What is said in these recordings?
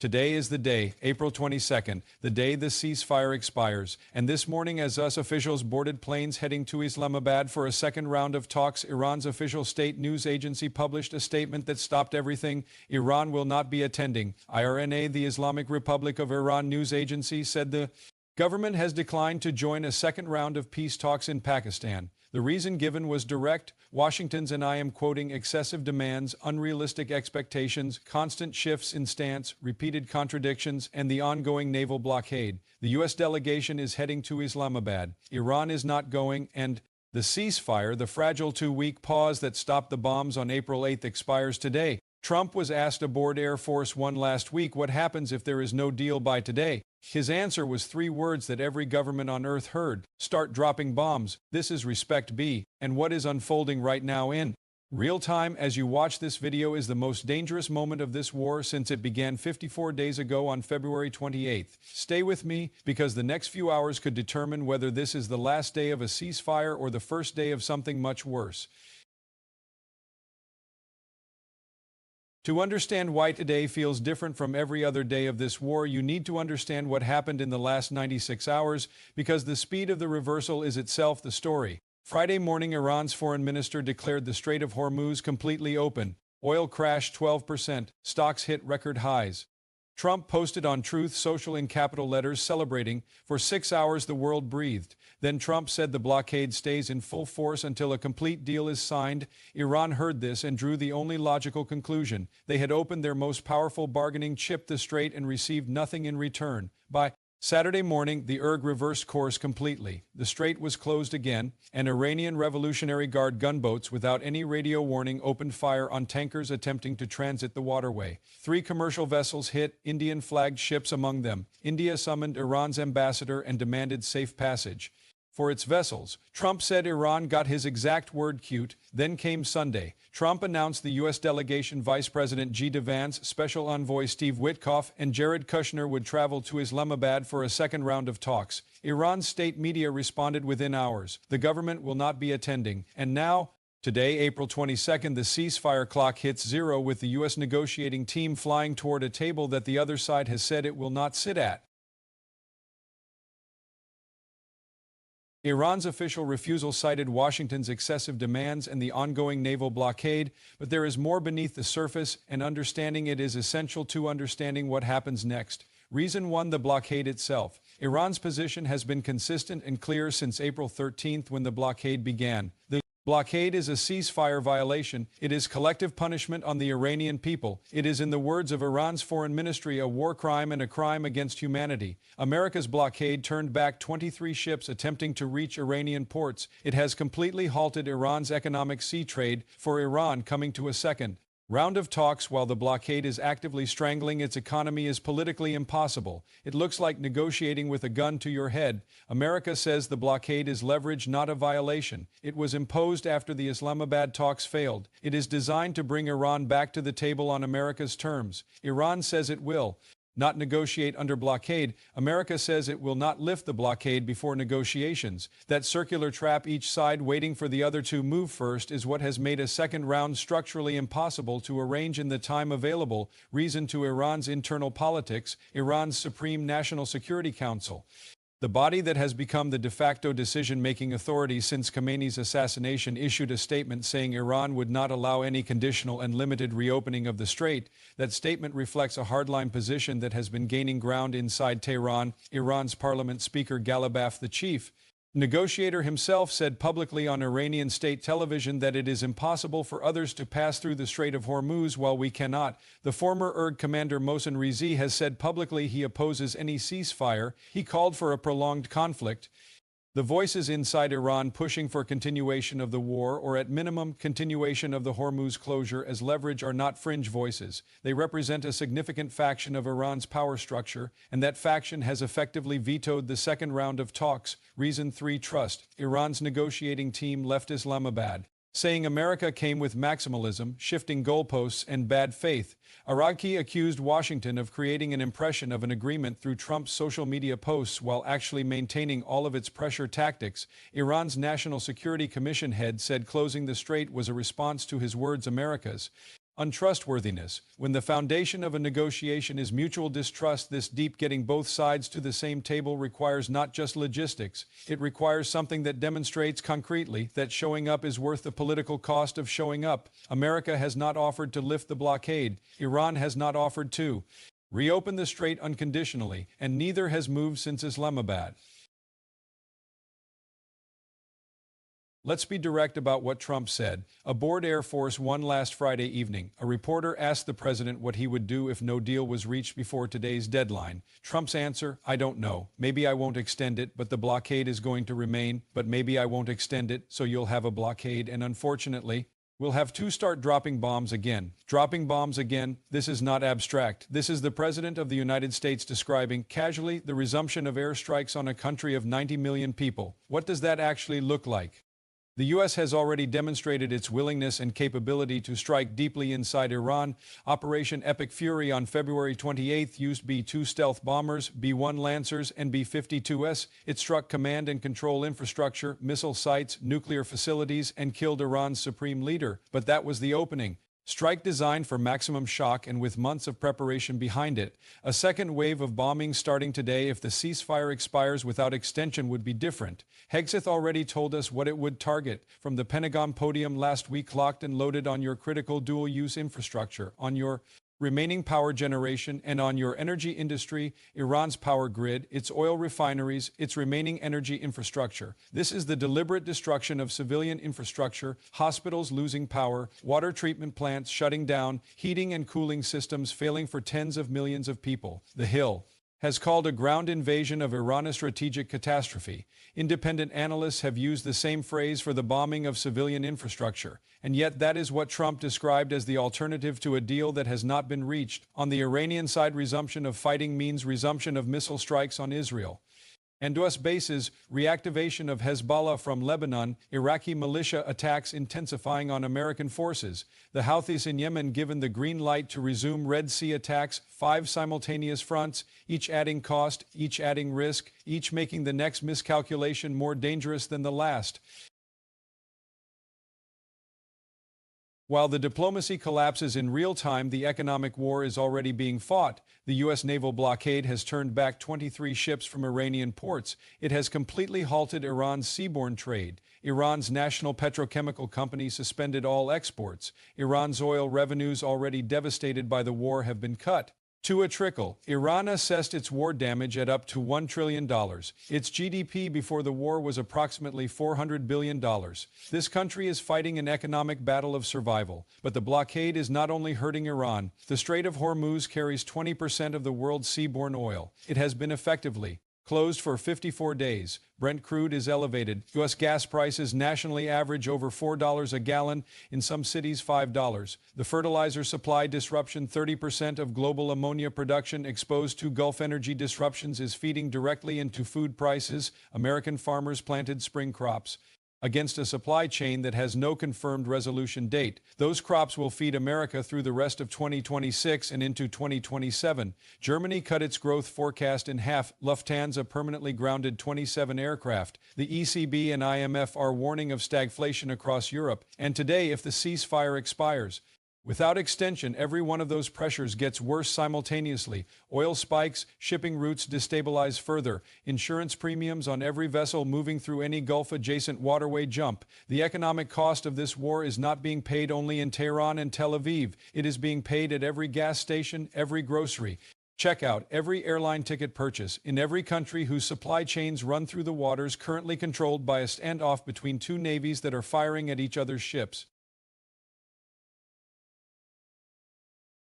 Today is the day, April 22nd, the day the ceasefire expires. And this morning, as US officials boarded planes heading to Islamabad for a second round of talks, Iran's official state news agency published a statement that stopped everything. Iran will not be attending. IRNA, the Islamic Republic of Iran news agency, said the government has declined to join a second round of peace talks in Pakistan. The reason given was direct: Washington's, and I am quoting, excessive demands, unrealistic expectations, constant shifts in stance, repeated contradictions, and the ongoing naval blockade. The U.S. delegation is heading to Islamabad. Iran is not going, and the ceasefire, the fragile two-week pause that stopped the bombs on April 8th, expires today. Trump was asked aboard Air Force One last week what happens if there is no deal by today. His answer was three words that every government on earth heard: start dropping bombs. This is Respect B. And what is unfolding right now in real time as you watch this video is the most dangerous moment of this war since it began 54 days ago on February 28th. Stay with me, because the next few hours could determine whether this is the last day of a ceasefire or the first day of something much worse. To understand why today feels different from every other day of this war, you need to understand what happened in the last 96 hours, because the speed of the reversal is itself the story. Friday morning, Iran's foreign minister declared the Strait of Hormuz completely open. Oil crashed 12%. Stocks hit record highs. Trump posted on Truth Social in capital letters celebrating. For 6 hours the world breathed. Then Trump said the blockade stays in full force until a complete deal is signed. Iran heard this and drew the only logical conclusion: they had opened their most powerful bargaining chip, the strait, and received nothing in return. By Saturday morning, the URG reversed course completely. The strait was closed again, and Iranian Revolutionary Guard gunboats without any radio warning opened fire on tankers attempting to transit the waterway. 3 commercial vessels hit, Indian-flagged ships among them. India summoned Iran's ambassador and demanded safe passage for its vessels. Trump said Iran got his exact word cute. Then came Sunday. Trump announced the U.S. delegation, Vice President J.D. Vance, Special Envoy Steve Witkoff, and Jared Kushner would travel to Islamabad for a second round of talks. Iran's state media responded within hours: the government will not be attending. And now, today, April 22nd, the ceasefire clock hits zero, with the U.S. negotiating team flying toward a table that the other side has said it will not sit at. Iran's official refusal cited Washington's excessive demands and the ongoing naval blockade, but there is more beneath the surface, and understanding it is essential to understanding what happens next. Reason 1: the blockade itself. Iran's position has been consistent and clear since April 13th, when the blockade began. The blockade is a ceasefire violation. It is collective punishment on the Iranian people. It is, in the words of Iran's foreign ministry, a war crime and a crime against humanity. America's blockade turned back 23 ships attempting to reach Iranian ports. It has completely halted Iran's economic sea trade. For Iran, coming to a second round of talks while the blockade is actively strangling its economy is politically impossible. It looks like negotiating with a gun to your head. America says the blockade is leverage, not a violation. It was imposed after the Islamabad talks failed. It is designed to bring Iran back to the table on America's terms. Iran says it will not negotiate under blockade. America says it will not lift the blockade before negotiations. That circular trap, each side waiting for the other to move first, is what has made a second round structurally impossible to arrange in the time available. Reason 2: Iran's internal politics. Iran's Supreme National Security Council, the body that has become the de facto decision-making authority since Khamenei's assassination, issued a statement saying Iran would not allow any conditional and limited reopening of the strait. That statement reflects a hardline position that has been gaining ground inside Tehran. Iran's parliament speaker Ghalibaf, the chief negotiator himself, said publicly on Iranian state television that it is impossible for others to pass through the Strait of Hormuz while we cannot. The former URG commander Mohsen Rizvi has said publicly he opposes any ceasefire. He called for a prolonged conflict. The voices inside Iran pushing for continuation of the war, or at minimum continuation of the Hormuz closure as leverage, are not fringe voices. They represent a significant faction of Iran's power structure, and that faction has effectively vetoed the second round of talks. Reason 3: trust. Iran's negotiating team left Islamabad, saying America came with maximalism, shifting goalposts, and bad faith. Araki accused Washington of creating an impression of an agreement through Trump's social media posts while actually maintaining all of its pressure tactics. Iran's National Security Commission head said closing the strait was a response to his words, America's Untrustworthiness. When the foundation of a negotiation is mutual distrust, this deep getting both sides to the same table requires not just logistics. It requires something that demonstrates concretely that showing up is worth the political cost of showing up. America has not offered to lift the blockade. Iran has not offered to reopen the strait unconditionally, and neither has moved since Islamabad. Let's be direct about what Trump said. Aboard Air Force One last Friday evening, a reporter asked the president what he would do if no deal was reached before today's deadline. Trump's answer, I don't know. Maybe I won't extend it, but the blockade is going to remain. But maybe I won't extend it, so you'll have a blockade, and unfortunately, we'll have to start dropping bombs again. Dropping bombs again, this is not abstract. This is the President of the United States describing, casually, the resumption of airstrikes on a country of 90 million people. What does that actually look like? The U.S. has already demonstrated its willingness and capability to strike deeply inside Iran. Operation Epic Fury on February 28 used B-2 stealth bombers, B-1 Lancers, and B-52s. It struck command and control infrastructure, missile sites, nuclear facilities, and killed Iran's supreme leader. But that was the opening. Strike designed for maximum shock and with months of preparation behind it. A second wave of bombing starting today if the ceasefire expires without extension would be different. Hegseth already told us what it would target. From the Pentagon podium last week, locked and loaded on your critical dual-use infrastructure, on your remaining power generation, and on your energy industry, Iran's power grid, its oil refineries, its remaining energy infrastructure. This is the deliberate destruction of civilian infrastructure, hospitals losing power, water treatment plants shutting down, heating and cooling systems failing for tens of millions of people. The Hill has called a ground invasion of Iran a strategic catastrophe. Independent analysts have used the same phrase for the bombing of civilian infrastructure, and yet that is what Trump described as the alternative to a deal that has not been reached. On the Iranian side, resumption of fighting means resumption of missile strikes on Israel. And US bases, reactivation of Hezbollah from Lebanon, Iraqi militia attacks intensifying on American forces, the Houthis in Yemen given the green light to resume Red Sea attacks, 5 simultaneous fronts, each adding cost, each adding risk, each making the next miscalculation more dangerous than the last. While the diplomacy collapses in real time, the economic war is already being fought. The U.S. naval blockade has turned back 23 ships from Iranian ports. It has completely halted Iran's seaborne trade. Iran's national petrochemical company suspended all exports. Iran's oil revenues, already devastated by the war, have been cut to a trickle. Iran assessed its war damage at up to $1 trillion. Its GDP before the war was approximately $400 billion. This country is fighting an economic battle of survival. But the blockade is not only hurting Iran. The Strait of Hormuz carries 20% of the world's seaborne oil. It has been effectively closed for 54 days. Brent crude is elevated. U.S. gas prices nationally average over $4 a gallon, in some cities $5. The fertilizer supply disruption, 30% of global ammonia production exposed to Gulf energy disruptions, is feeding directly into food prices. American farmers planted spring crops against a supply chain that has no confirmed resolution date. Those crops will feed America through the rest of 2026 and into 2027. Germany cut its growth forecast in half. Lufthansa permanently grounded 27 aircraft. The ECB and IMF are warning of stagflation across Europe. And today, if the ceasefire expires, without extension, every one of those pressures gets worse simultaneously. Oil spikes, shipping routes destabilize further, insurance premiums on every vessel moving through any Gulf-adjacent waterway jump. The economic cost of this war is not being paid only in Tehran and Tel Aviv. It is being paid at every gas station, every grocery checkout, every airline ticket purchase, in every country whose supply chains run through the waters currently controlled by a standoff between two navies that are firing at each other's ships.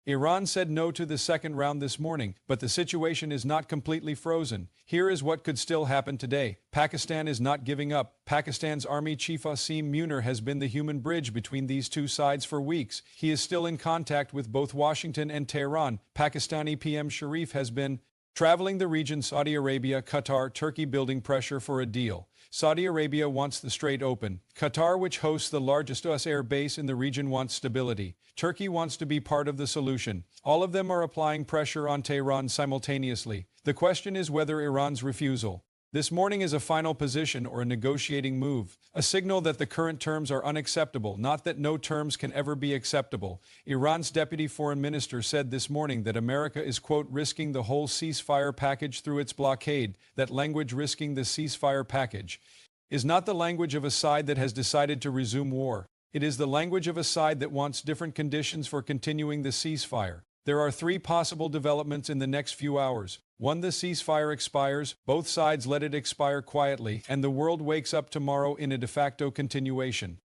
Iran said no to the second round this morning, but the situation is not completely frozen. Here is what could still happen today. Pakistan is not giving up. Pakistan's Army Chief Asim Munir has been the human bridge between these two sides for weeks. He is still in contact with both Washington and Tehran. Pakistani PM Sharif has been traveling the region. Saudi Arabia, Qatar, Turkey building pressure for a deal. Saudi Arabia wants the strait open. Qatar, which hosts the largest US air base in the region, wants stability. Turkey wants to be part of the solution. All of them are applying pressure on Tehran simultaneously. The question is whether Iran's refusal, This morning is a final position or a negotiating move, a signal that the current terms are unacceptable, not that no terms can ever be acceptable. Iran's deputy foreign minister said this morning that America is, quote, risking the whole ceasefire package through its blockade. That language, risking the ceasefire package, is not the language of a side that has decided to resume war. It is the language of a side that wants different conditions for continuing the ceasefire. There are three possible developments in the next few hours. 1. The ceasefire expires, both sides let it expire quietly, and the world wakes up tomorrow in a de facto continuation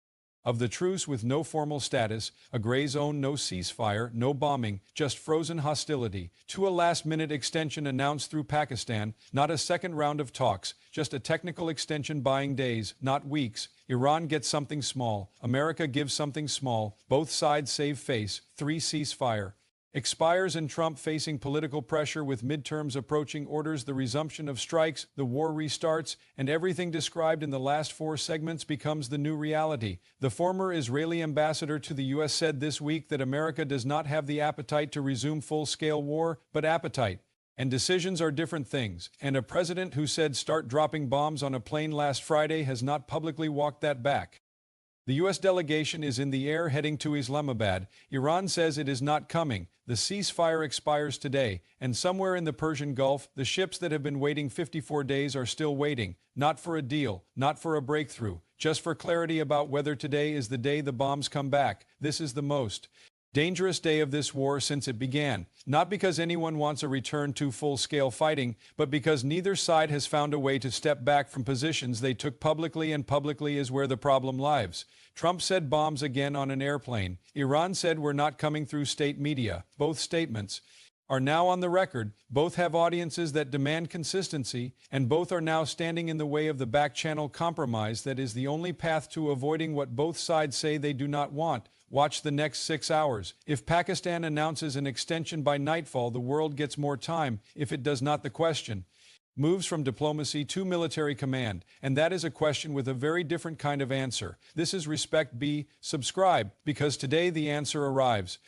of the truce with no formal status, a gray zone, no ceasefire, no bombing, just frozen hostility. 2. A last-minute extension announced through Pakistan, not a second round of talks, just a technical extension buying days, not weeks. Iran gets something small, America gives something small, both sides save face. 3. Ceasefire expires and Trump facing political pressure with midterms approaching orders the resumption of strikes, the war restarts, and everything described in the last 4 segments becomes the new reality. The former Israeli ambassador to the U.S. said this week that America does not have the appetite to resume full-scale war, but appetite. And decisions are different things, and a president who said start dropping bombs on a plane last Friday has not publicly walked that back. The U.S. delegation is in the air heading to Islamabad. Iran says it is not coming. The ceasefire expires today, and somewhere in the Persian Gulf, the ships that have been waiting 54 days are still waiting, not for a deal, not for a breakthrough, just for clarity about whether today is the day the bombs come back. This is the most dangerous day of this war since it began, not because anyone wants a return to full-scale fighting, but because neither side has found a way to step back from positions they took publicly, and publicly is where the problem lies. Trump said bombs again on an airplane. Iran said we're not coming through state media. Both statements are now on the record, both have audiences that demand consistency, and both are now standing in the way of the back-channel compromise that is the only path to avoiding what both sides say they do not want. Watch the next 6 hours. If Pakistan announces an extension by nightfall, the world gets more time. If it does not, the question moves from diplomacy to military command, and that is a question with a very different kind of answer. This is Respect. Subscribe, because today the answer arrives.